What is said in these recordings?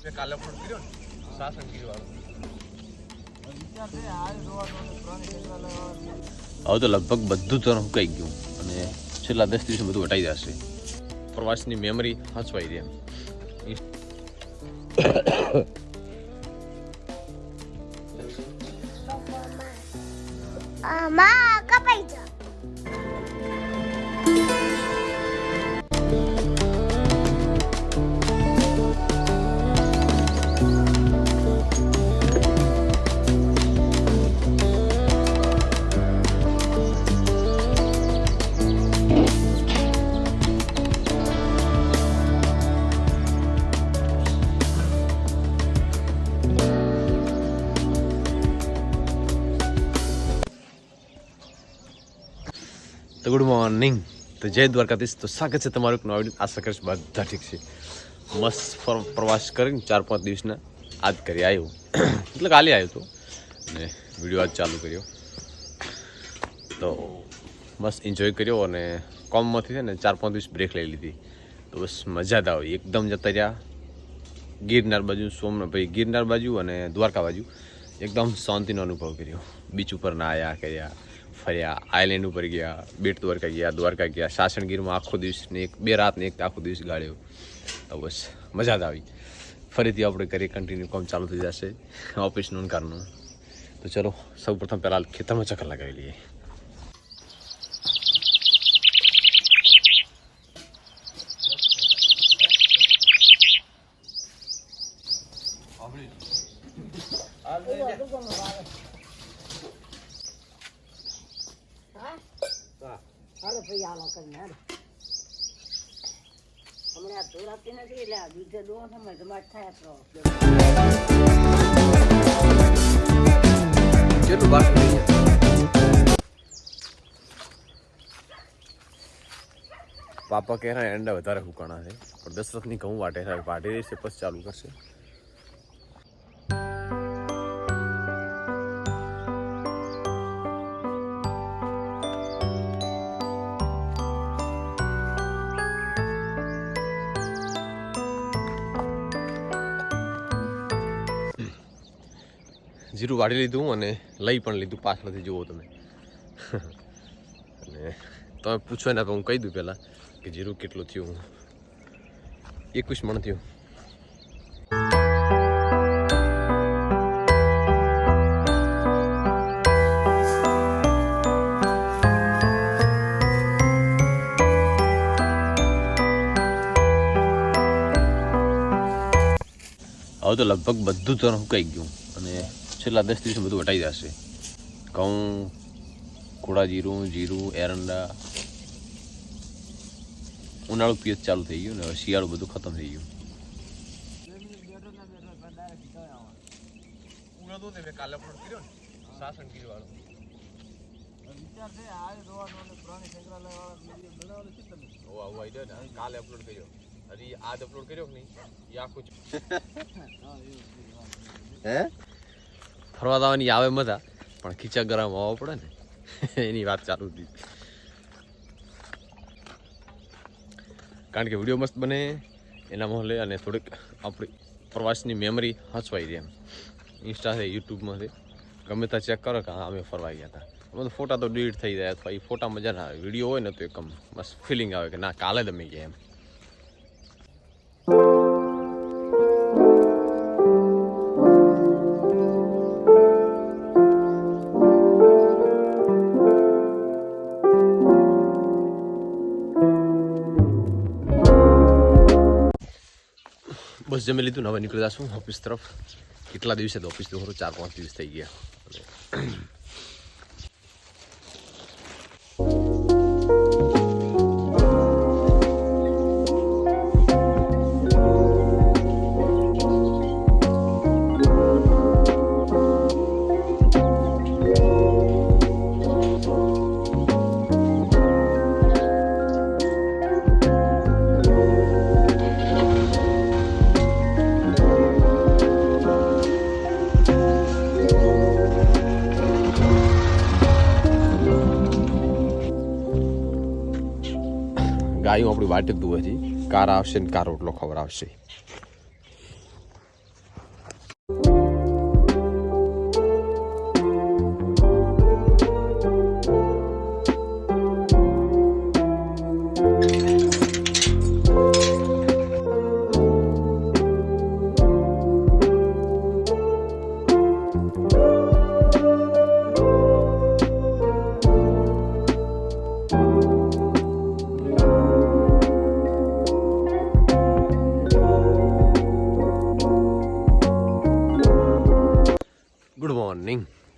મેં કાલે ફોન કર્યો ને સાસણગીર વાળો. હવે તો લગભગ બધું તો સુકાઈ ગયું અને છેલ્લા 10 દિવસે બધું હટાઈ જશે. પ્રવાસની મેમરી હચવાઈ રહી એમ. કપાઈ જા. તો ગુડ મોર્નિંગ. તો જય દ્વારકાધીશ. તો સ્વાગત છે તમારું એક નવા વિડીયો. આશા કરીશ બધા ઠીક છે. મસ્ત પ્રવાસ કરીને 4-5 દિવસના આજ કરી આવ્યો, એટલે કાલે આવ્યો હતો અને વિડીયો આજ ચાલુ કર્યો. તો મસ્ત એન્જોય કર્યો અને કોમમાંથી છે ને 4-5 દિવસ બ્રેક લઈ લીધી. તો બસ મજા જ આવી. એકદમ જતા રહ્યા ગિરનાર બાજુ, ભાઈ ગિરનાર બાજુ અને દ્વારકા બાજુ. એકદમ શાંતિનો અનુભવ કર્યો. બીચ ઉપર નાહ્યા કર્યા, ફર્યા, આઈલેન્ડ ઉપર ગયા, બેટ દ્વારકા ગયા, સાસણગીરમાં આખો દિવસ ને 2 રાત ને 1 આખો દિવસ ગાળ્યો. તો બસ મજા જ આવી. ફરીથી આપણે કરીએ કન્ટિન્યુ, કામ ચાલુ થઈ જશે ઓફિસનું કારનું. તો ચલો સૌ પ્રથમ પહેલાં ખેતરમાં ચક્કર લગાવી લઈએ. હાલો ભાઈ હાલો કરીને હાલો. હમણાં ધોરાતી નથી એટલે બીજે દો સમય તમારે થાય કેટલું બાકી પાપા કહે રહ્યા એંડા વધારે ફૂકાણા છે, પણ દશરથની ઘઉં વાટે રહેશે પછી ચાલુ કરશે. જીરું વાળી લીધું અને લઈ પણ લીધું પાછળથી. જુઓ તમે. અને તમે પૂછો ને હું કહી દઉં પહેલાં કે જીરું કેટલું થયું. 21 મણ થયું. હવે તો લગભગ બધું તો સુકાઈ ગયું અને છેલ્લા 10 દિવસે બધું હટાઈ જશે. ઘઉં, કોળા જીરું, એરંડા. ઉનાળું પિયત ચાલુ થઈ ગયું ને હવે શિયાળું બધું ખતમ થઈ ગયું. કાલે અપલોડ કર્યો ને સાસણગીર વાળો. કાલે અપલોડ કર્યો, હજી આજ અપલોડ કર્યો કે નહીં એ આખું હે ફરવા દાવાની આવે મજા, પણ ખીચા ગરમ હોવા પડે ને એની વાત ચાલુ હતી. કારણ કે વિડીયો મસ્ત બને એના મોહલે અને થોડીક આપણી પ્રવાસની મેમરી હચવાઈ રહી એમ. ઇન્સ્ટા છે, યુટ્યુબમાં છે, ગમે ત્યાં ચેક કરો કે હા અમે ફરવા ગયા હતા. અમે તો ફોટા તો ડિલીટ થઈ જાય અથવા એ ફોટા મજા ના આવે. વિડીયો હોય ને તો એકદમ મસ્ત ફિલિંગ આવે કે ના કાલે તમે ગયા એમ. બસ જમી લીધું ને હવે નીકળી જશું ઓફિસ તરફ. કેટલા દિવસે તો ઓફિસ તો ખરું 4-5 દિવસ થઈ ગયા. ગાયું આપણી વાટે જ દુવે છે. કાર આવશે ને કાર રોટલો ખવડાવશે.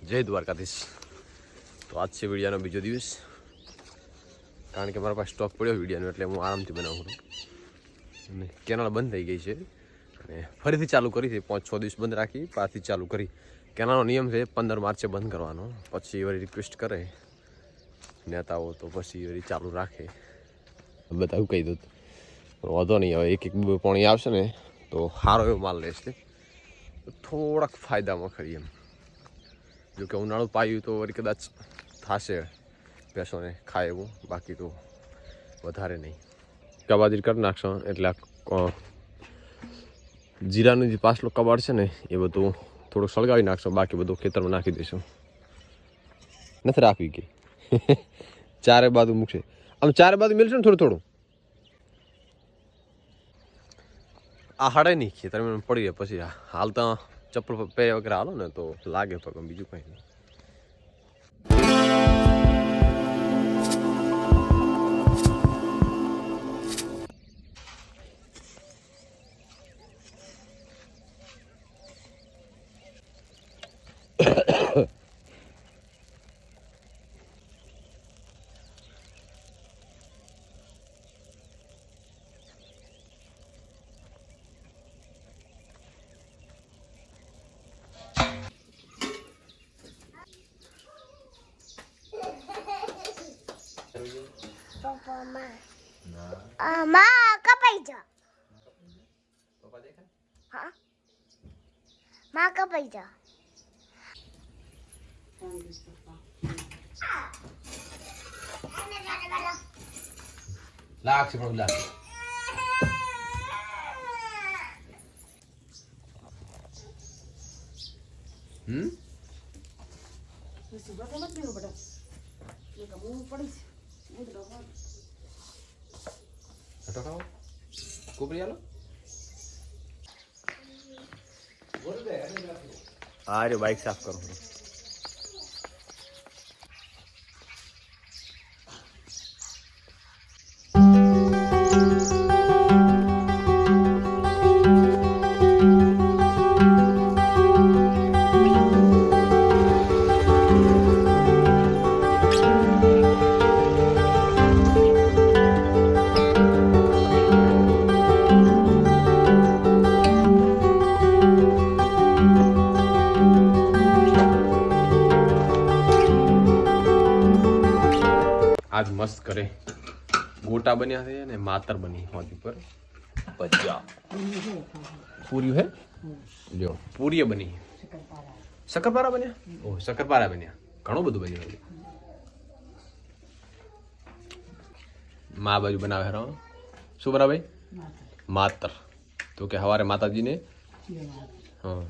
જય દ્વારકાધીશ. તો આજ છે વિડીયાનો બીજો દિવસ, કારણ કે મારા પાસે સ્ટોક પડ્યો વિડીયાનો, એટલે હું આરામથી બનાવું છું. અને કેનાલ બંધ થઈ ગઈ છે અને ફરીથી ચાલુ કરી હતી. 5-6 દિવસ બંધ રાખી, પાછથી ચાલુ કરી. કેનાલનો નિયમ છે 15 માર્ચે બંધ કરવાનો, પછી એ રિક્વેસ્ટ કરે નેતાઓ તો પછી એ ચાલુ રાખે. બધા એવું કહી દઉં પણ વાંધો નહીં. હવે એક પાણી આવશે ને તો સારો એવો માલ લેશે, થોડાક ફાયદામાં ખરી એમ. જો કે ઉનાળું પાયું તો વળી કદાચ થશે ભેંસોને ખાય એવું, બાકી તો વધારે નહીં. કબાજી કરી નાખશો એટલે જીરાનું જે પાછલો કબાડ છે ને એ બધું થોડુંક સળગાવી નાખશો, બાકી બધું ખેતરમાં નાખી દઈશું. નથી રાખવી કે ચારે બાજુ મૂકશે, આમ ચારે બાજુ મિલશે ને થોડું થોડું. આ હાડે નહીં ખેતરમાં પડી જાય, પછી હાલતા ચપ્પલ પહેર્યા વગેરે હાલો ને તો લાગે પગ, બીજું કંઈ નહીં. માં કપાઈ જા. હા માં કપાઈ જા. લાગશે પણ લાગશે. આ રે બાઈક સાફ કરો. આજ મસ્ત કરે ગોટા બન્યા છે ને માતર બની હોતી પર ભજીયા પૂરી હે જો પૂરી બની, શક્કરપારા બન્યા. ઓહ શક્કરપારા બન્યા, ઘણું બધું બન્યું. મા બાજુ બનાવે હેરો શું બનાવે માતર, તો કે સવારે માતાજીને હા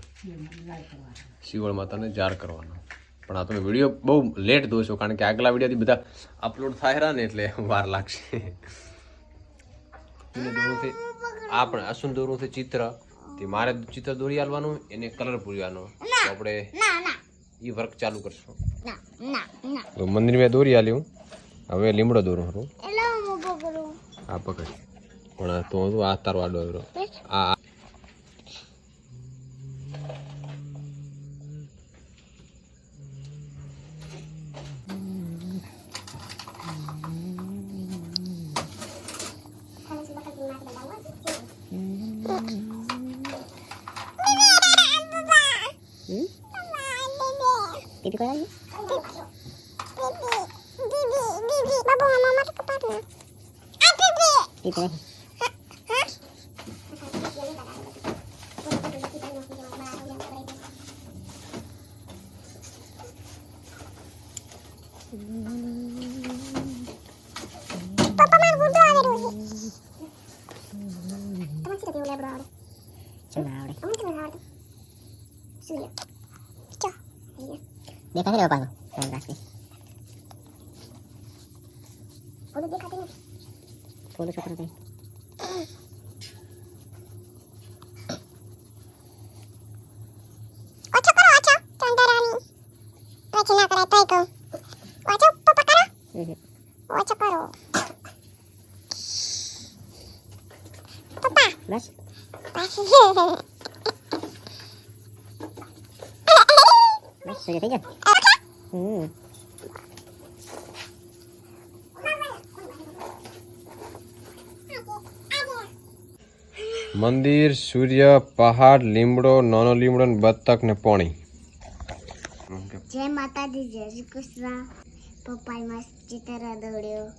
શિવળ માતાને જાર કરવાનો. પણ આ તમે વિડીયો બહુ લેટ જોશો, કારણ કે આગલા વિડીયોથી બધા અપલોડ થાય ને એટલે વાર લાગશે. આ પણ અસુન દોરવું છે ચિત્ર, તે મારે ચિત્ર દોરી આલવાનું, એને કલર પૂરવાનો. તો આપણે એ વર્ક ચાલુ કરશું. તો મંદિર મેં દોરી આલ્યું, હવે લીમડો દોરું હતું. આ પકડ પણ તો આ તારો આડો આ Didi ko lagi. Didi. Babu mama tu kepala. Didi. Didi. Papa main bunuh ada dulu. Teman kita boleh berada. Coba ada. Kamu coba ada. Sudah. Coba. Iya. Dia kan ada apa? Saya kasih. Boleh dia katanya. Boleh seperti itu. Ocha karo ocha. Candarani. Rachina kara taiko. Ocha papa karo. Ocha karo. Papa. Bas. Bas. Bas. સૂર્ય થઈ ગયો. મંદિર, સૂર્ય, પહાડ, લીમડો, નાનો લીમડો ને બતક ને પોણી. જય માતાજી, જય શ્રી કૃષ્ણ. પપ્પાએ મસ્ત ચિત્ર દોડ્યો.